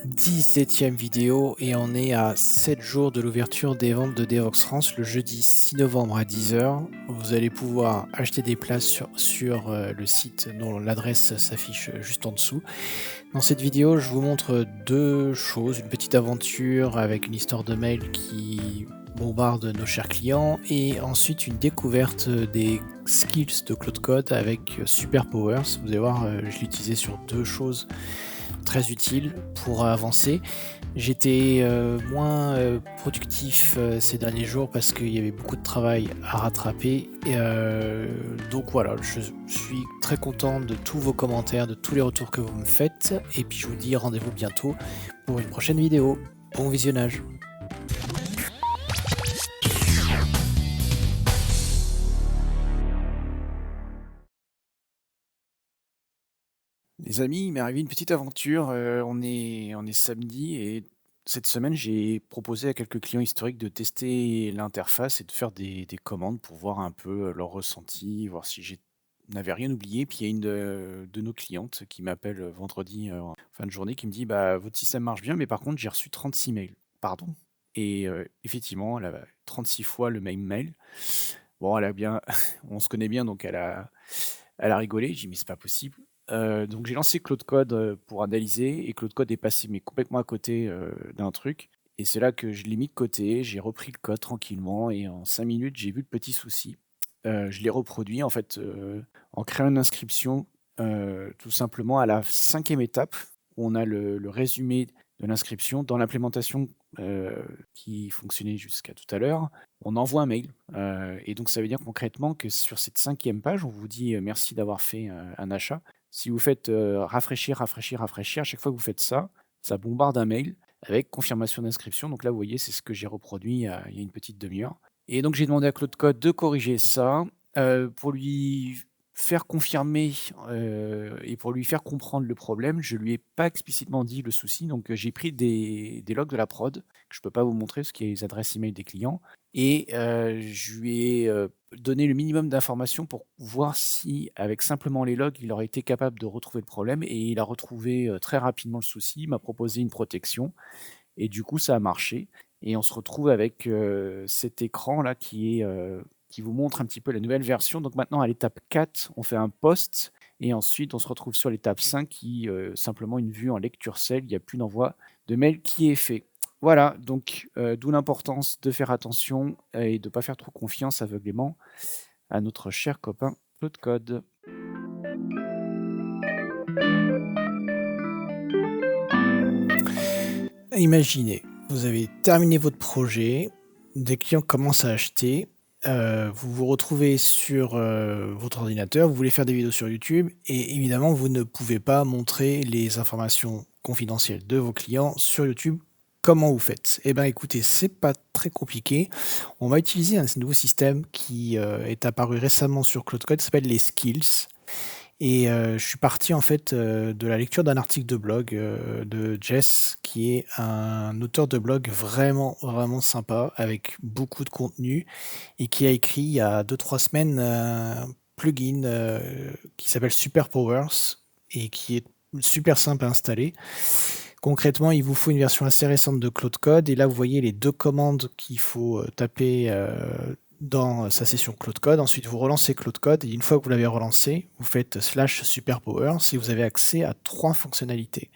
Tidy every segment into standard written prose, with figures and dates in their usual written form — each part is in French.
17e vidéo et on est à 7 jours de l'ouverture des ventes de Devox France le jeudi 6 novembre à 10h. Vous allez pouvoir acheter des places sur le site dont l'adresse s'affiche juste en dessous. Dans cette vidéo, je vous montre deux choses, une petite aventure avec une histoire de mail qui bombarde nos chers clients et ensuite une découverte des skills de Claude Code avec Super Powers. Vous allez voir, je l'ai utilisé sur deux choses très utiles pour avancer. J'étais moins productif ces derniers jours parce qu'il y avait beaucoup de travail à rattraper. Donc voilà, je suis très content de tous vos commentaires, de tous les retours que vous me faites. Et puis je vous dis rendez-vous bientôt pour une prochaine vidéo. Bon visionnage. Les amis, il m'est arrivé une petite aventure. On est samedi et cette semaine, j'ai proposé à quelques clients historiques de tester l'interface et de faire des commandes pour voir un peu leur ressenti, voir si je n'avais rien oublié. Puis il y a une de nos clientes qui m'appelle vendredi en fin de journée qui me dit bah, votre système marche bien, mais par contre, j'ai reçu 36 mails. Pardon? Et effectivement, elle a 36 fois le même mail. Bon, elle a bien, on se connaît bien, donc elle a rigolé. J'ai dit mais c'est pas possible. Donc j'ai lancé Claude Code pour analyser et Claude Code est passé mais complètement à côté d'un truc. Et c'est là que je l'ai mis de côté, j'ai repris le code tranquillement et en 5 minutes j'ai vu le petit souci. Je l'ai reproduit en fait en créant une inscription tout simplement à la 5e étape où on a le résumé de l'inscription dans l'implémentation qui fonctionnait jusqu'à tout à l'heure. On envoie un mail et donc ça veut dire concrètement que sur cette 5e page, on vous dit merci d'avoir fait un achat. Si vous faites rafraîchir, rafraîchir, rafraîchir, à chaque fois que vous faites ça, ça bombarde un mail avec confirmation d'inscription. Donc là, vous voyez, c'est ce que j'ai reproduit il y a une petite demi-heure. Et donc j'ai demandé à Claude Code de corriger ça pour lui faire confirmer et pour lui faire comprendre le problème. Je lui ai pas explicitement dit le souci, donc j'ai pris des logs de la prod que je peux pas vous montrer parce qu'il y a les adresses email des clients et je lui ai donné le minimum d'informations pour voir si, avec simplement les logs, il aurait été capable de retrouver le problème et il a retrouvé très rapidement le souci. Il m'a proposé une protection et du coup, ça a marché. Et on se retrouve avec cet écran là qui vous montre un petit peu la nouvelle version. Donc maintenant, à l'étape 4, on fait un post et ensuite on se retrouve sur l'étape 5 qui simplement une vue en lecture cell. Il n'y a plus d'envoi de mail qui est fait. Voilà, donc d'où l'importance de faire attention et de ne pas faire trop confiance aveuglément à notre cher copain Claude Code. Imaginez, vous avez terminé votre projet, des clients commencent à acheter, vous vous retrouvez sur votre ordinateur, vous voulez faire des vidéos sur YouTube et évidemment vous ne pouvez pas montrer les informations confidentielles de vos clients sur YouTube. Comment vous faites? Eh bien écoutez, c'est pas très compliqué. On va utiliser un nouveau système qui est apparu récemment sur Claude Code, ça s'appelle les skills. Et je suis parti en fait, de la lecture d'un article de blog, de Jess, qui est un auteur de blog vraiment, vraiment sympa, avec beaucoup de contenu et qui a écrit il y a 2-3 semaines un plugin, qui s'appelle Super Powers et qui est super simple à installer. Concrètement, il vous faut une version assez récente de Claude Code et là, vous voyez les 2 commandes qu'il faut, taper, dans sa session Claude Code. Ensuite, vous relancez Claude Code et une fois que vous l'avez relancé, vous faites /superpowers et vous avez accès à 3 fonctionnalités.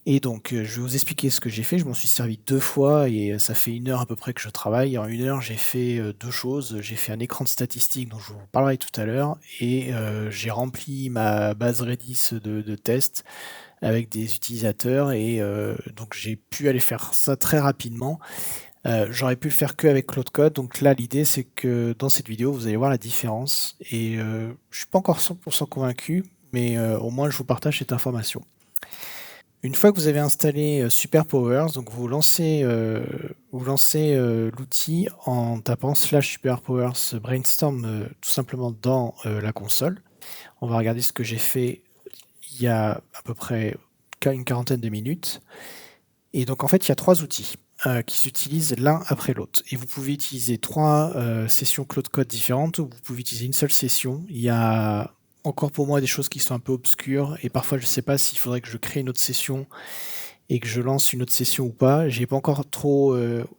Et donc, je vais vous expliquer ce que j'ai fait. Je m'en suis servi 2 fois et ça fait 1 heure à peu près que je travaille. En 1 heure, j'ai fait 2 choses. J'ai fait un écran de statistiques dont je vous parlerai tout à l'heure et j'ai rempli ma base Redis de tests avec des utilisateurs et donc j'ai pu aller faire ça très rapidement. J'aurais pu le faire qu'avec Claude Code, donc là l'idée c'est que dans cette vidéo vous allez voir la différence et je suis pas encore 100% convaincu, mais au moins je vous partage cette information. Une fois que vous avez installé Super Powers, donc vous lancez l'outil en tapant /Super Powers Brainstorm tout simplement dans la console. On va regarder ce que j'ai fait il y a à peu près une quarantaine de minutes. Et donc en fait, il y a 3 outils qui s'utilisent l'un après l'autre. Et vous pouvez utiliser 3 sessions Claude Code différentes ou vous pouvez utiliser une seule session. Il y a encore pour moi des choses qui sont un peu obscures et parfois je ne sais pas s'il faudrait que je crée une autre session et que je lance une autre session ou pas. J'ai pas encore trop,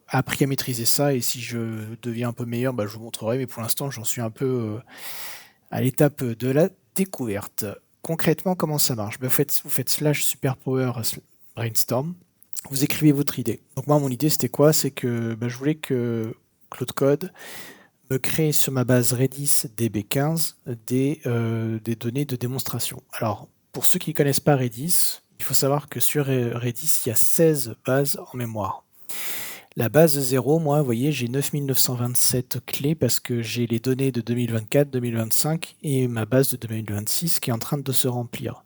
appris à maîtriser ça et si je deviens un peu meilleur, bah, je vous montrerai, mais pour l'instant, j'en suis un peu, à l'étape de la découverte. Concrètement, comment ça marche? Bah, vous faites slash superpower brainstorm, vous écrivez votre idée. Donc moi, mon idée, c'était quoi? C'est que, bah, je voulais que Claude Code me crée sur ma base Redis DB15 des données de démonstration. Alors, pour ceux qui ne connaissent pas Redis, il faut savoir que sur Redis, il y a 16 bases en mémoire. La base 0, moi, vous voyez, j'ai 9927 clés parce que j'ai les données de 2024, 2025 et ma base de 2026 qui est en train de se remplir.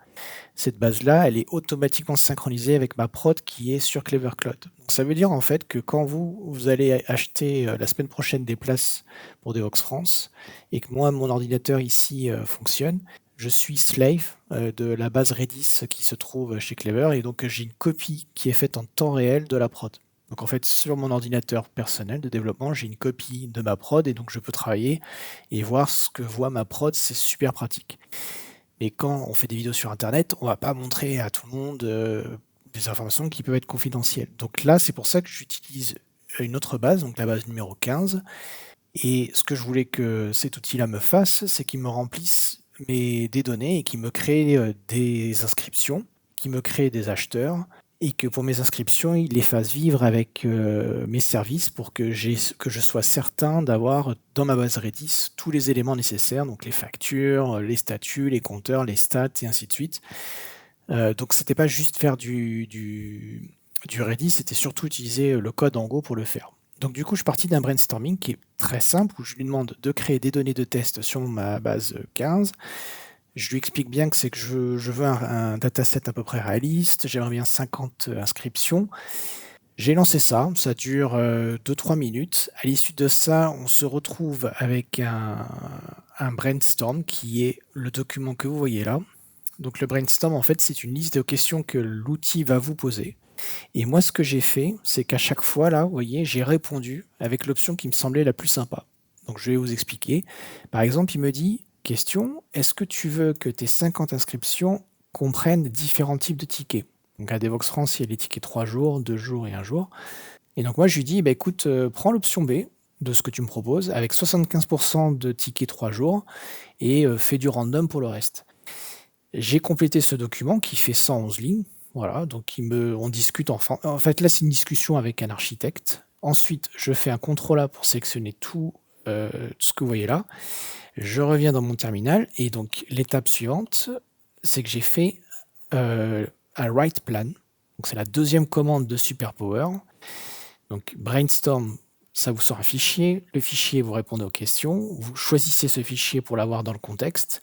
Cette base-là, elle est automatiquement synchronisée avec ma prod qui est sur Clever Cloud. Donc ça veut dire en fait que quand vous allez acheter la semaine prochaine des places pour Devox France et que moi, mon ordinateur ici fonctionne, je suis slave de la base Redis qui se trouve chez Clever et donc j'ai une copie qui est faite en temps réel de la prod. Donc en fait, sur mon ordinateur personnel de développement, j'ai une copie de ma prod et donc je peux travailler et voir ce que voit ma prod, c'est super pratique. Mais quand on fait des vidéos sur internet, on va pas montrer à tout le monde, des informations qui peuvent être confidentielles. Donc là, c'est pour ça que j'utilise une autre base, donc la base numéro 15 et ce que je voulais que cet outil-là me fasse, c'est qu'il me remplisse des données et qu'il me crée, des inscriptions, qu'il me crée des acheteurs et que pour mes inscriptions, il les fasse vivre avec, mes services pour que je sois certain d'avoir dans ma base Redis tous les éléments nécessaires, donc les factures, les statuts, les compteurs, les stats et ainsi de suite. Donc c'était pas juste faire du Redis, c'était surtout utiliser, le code en Go pour le faire. Donc du coup, je suis parti d'un brainstorming qui est très simple, où je lui demande de créer des données de test sur ma base 15. Je lui explique bien que c'est que je veux un dataset à peu près réaliste, j'aimerais bien 50 inscriptions. J'ai lancé ça, ça dure 2-3 minutes. À l'issue de ça, on se retrouve avec un brainstorm qui est le document que vous voyez là. Donc le brainstorm, en fait, c'est une liste de questions que l'outil va vous poser. Et moi, ce que j'ai fait, c'est qu'à chaque fois, là, vous voyez, j'ai répondu avec l'option qui me semblait la plus sympa. Donc je vais vous expliquer. Par exemple, il me dit, question, est-ce que tu veux que tes 50 inscriptions comprennent différents types de tickets? Donc à Devox France, il y a les tickets 3 jours, 2 jours et 1 jour. Et donc moi, je lui dis, bah, écoute, prends l'option B de ce que tu me proposes, avec 75% de tickets 3 jours, et fais du random pour le reste. J'ai complété ce document qui fait 111 lignes. Voilà, donc on discute enfin. En fait, là, c'est une discussion avec un architecte. Ensuite, je fais un contrôle A pour sélectionner tout ce que vous voyez là. Je reviens dans mon terminal et donc l'étape suivante, c'est que j'ai fait un write plan. Donc c'est la deuxième commande de Superpower. Donc brainstorm, ça vous sort un fichier. Le fichier, vous répondez aux questions. Vous choisissez ce fichier pour l'avoir dans le contexte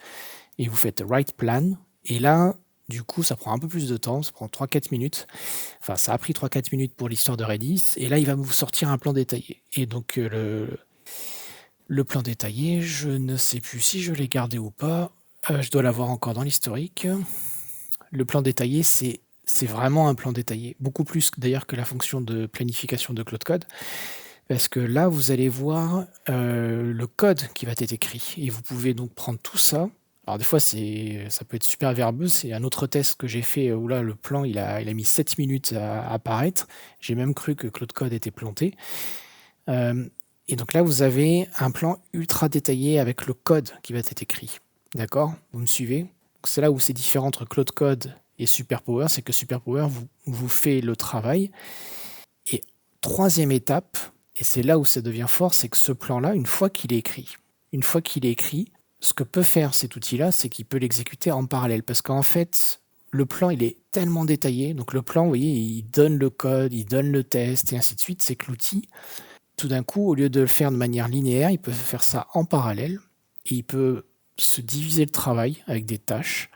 et vous faites write plan. Et là, du coup, ça prend un peu plus de temps, ça prend 3-4 minutes. Enfin, ça a pris 3-4 minutes pour l'histoire de Redis. Et là, il va vous sortir un plan détaillé. Et donc, le plan détaillé, je ne sais plus si je l'ai gardé ou pas. Je dois l'avoir encore dans l'historique. Le plan détaillé, c'est vraiment un plan détaillé. Beaucoup plus d'ailleurs que la fonction de planification de Claude Code. Parce que là, vous allez voir le code qui va être écrit. Et vous pouvez donc prendre tout ça. Alors des fois, ça peut être super verbeux. C'est un autre test que j'ai fait où là, le plan, il a mis 7 minutes à apparaître. J'ai même cru que Claude Code était planté. Et donc là, vous avez un plan ultra détaillé avec le code qui va être écrit. D'accord? Vous me suivez? C'est là où c'est différent entre Claude Code et Superpower. C'est que Superpower vous fait le travail. Et troisième étape, et c'est là où ça devient fort, c'est que ce plan-là, une fois qu'il est écrit, ce que peut faire cet outil-là, c'est qu'il peut l'exécuter en parallèle. Parce qu'en fait, le plan, il est tellement détaillé. Donc le plan, vous voyez, il donne le code, il donne le test, et ainsi de suite. C'est que l'outil, tout d'un coup, au lieu de le faire de manière linéaire, il peut faire ça en parallèle. Et il peut se diviser le travail avec des tâches.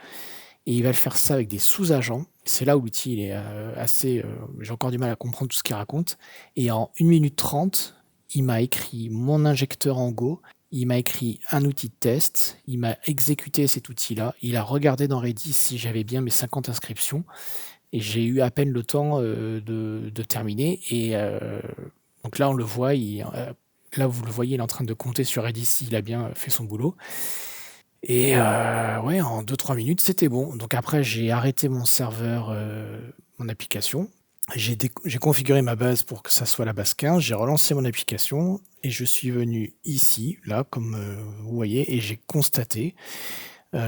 Et il va le faire ça avec des sous-agents. C'est là où l'outil il est assez... j'ai encore du mal à comprendre tout ce qu'il raconte. Et en 1 minute 30, il m'a écrit mon injecteur en Go, il m'a écrit un outil de test, il m'a exécuté cet outil-là, il a regardé dans Redis si j'avais bien mes 50 inscriptions, et j'ai eu à peine le temps de terminer. Et donc là, on le voit, là vous le voyez, il est en train de compter sur Redis s'il a bien fait son boulot. Et ouais, en 2-3 minutes, c'était bon. Donc après, j'ai arrêté mon serveur, mon application, J'ai configuré ma base pour que ça soit la base 15, j'ai relancé mon application et je suis venu ici, là, comme, vous voyez et j'ai constaté,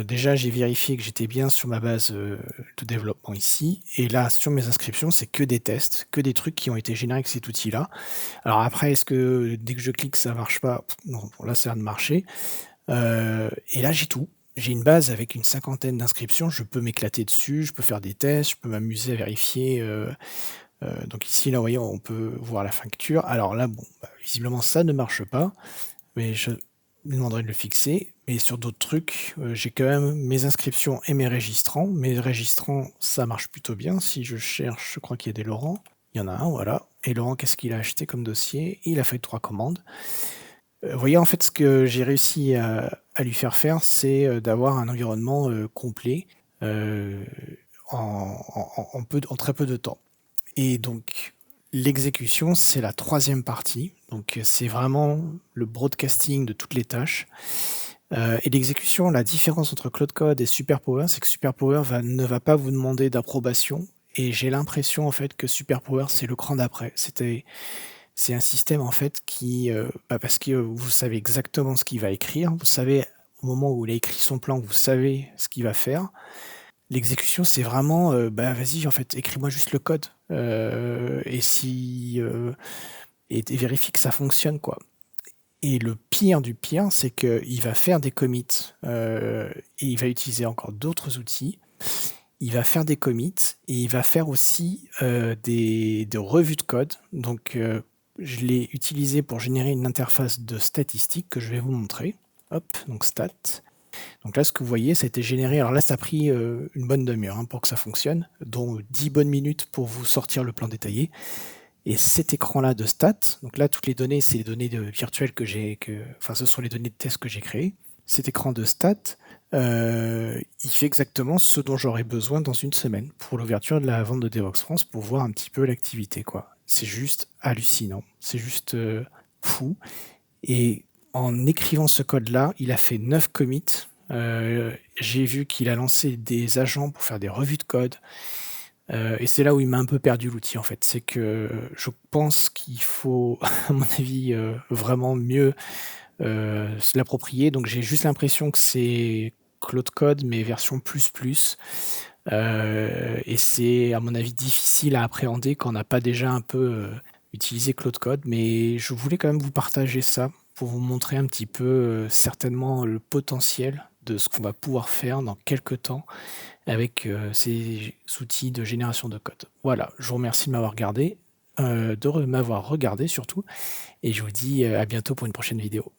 déjà j'ai vérifié que j'étais bien sur ma base, de développement ici et là sur mes inscriptions, c'est que des tests, que des trucs qui ont été générés avec cet outil-là. Alors après, est-ce que dès que je clique ça marche pas? Non, bon là ça a de marcher, et là j'ai tout. J'ai une base avec une cinquantaine d'inscriptions, je peux m'éclater dessus, je peux faire des tests, je peux m'amuser à vérifier, donc ici, là, vous voyez, on peut voir la facture. Alors là, bon, bah, visiblement, ça ne marche pas, mais je lui demanderai de le fixer. Mais sur d'autres trucs, j'ai quand même mes inscriptions et mes registrants. Mes registrants, ça marche plutôt bien. Si je cherche, je crois qu'il y a des Laurent. Il y en a un, voilà. Et Laurent, qu'est-ce qu'il a acheté comme dossier? Il a fait 3 commandes. Vous voyez, en fait, ce que j'ai réussi à lui faire, c'est, d'avoir un environnement, complet, heu, en très peu de temps. Et donc, l'exécution, c'est la troisième partie. Donc, c'est vraiment le broadcasting de toutes les tâches. Et l'exécution, la différence entre Claude Code et Superpower, c'est que Superpower ne va pas vous demander d'approbation. Et j'ai l'impression, en fait, que Superpower, c'est le cran d'après. C'est un système, en fait, qui, parce que vous savez exactement ce qu'il va écrire. Vous savez, au moment où il a écrit son plan, vous savez ce qu'il va faire. L'exécution, c'est vraiment, bah, vas-y, en fait, écris-moi juste le code, et si, et vérifie que ça fonctionne, quoi. Et le pire du pire, c'est qu'il va faire des commits, et il va utiliser encore d'autres outils. Il va faire des commits et il va faire aussi, des revues de code. Donc, je l'ai utilisé pour générer une interface de statistiques que je vais vous montrer. Hop, donc stat. Donc là, ce que vous voyez, ça a été généré. Alors là, ça a pris une bonne demi-heure hein, pour que ça fonctionne, dont 10 bonnes minutes pour vous sortir le plan détaillé. Et cet écran-là de stats, donc là, toutes les données, c'est les données virtuelles enfin, ce sont les données de test que j'ai créées. Cet écran de stats, il fait exactement ce dont j'aurais besoin dans une semaine pour l'ouverture de la vente de Devox France pour voir un petit peu l'activité, quoi. C'est juste hallucinant. C'est juste fou. Et en écrivant ce code-là, il a fait 9 commits. J'ai vu qu'il a lancé des agents pour faire des revues de code. Et c'est là où il m'a un peu perdu l'outil en fait. C'est que je pense qu'il faut, à mon avis, vraiment mieux se l'approprier. Donc j'ai juste l'impression que c'est Claude Code, mais version plus plus. Et c'est, à mon avis, difficile à appréhender quand on n'a pas déjà un peu utilisé Claude Code. Mais je voulais quand même vous partager ça pour vous montrer un petit peu certainement le potentiel de ce qu'on va pouvoir faire dans quelques temps avec ces outils de génération de code. Voilà, je vous remercie de m'avoir regardé, m'avoir regardé surtout, et je vous dis à bientôt pour une prochaine vidéo.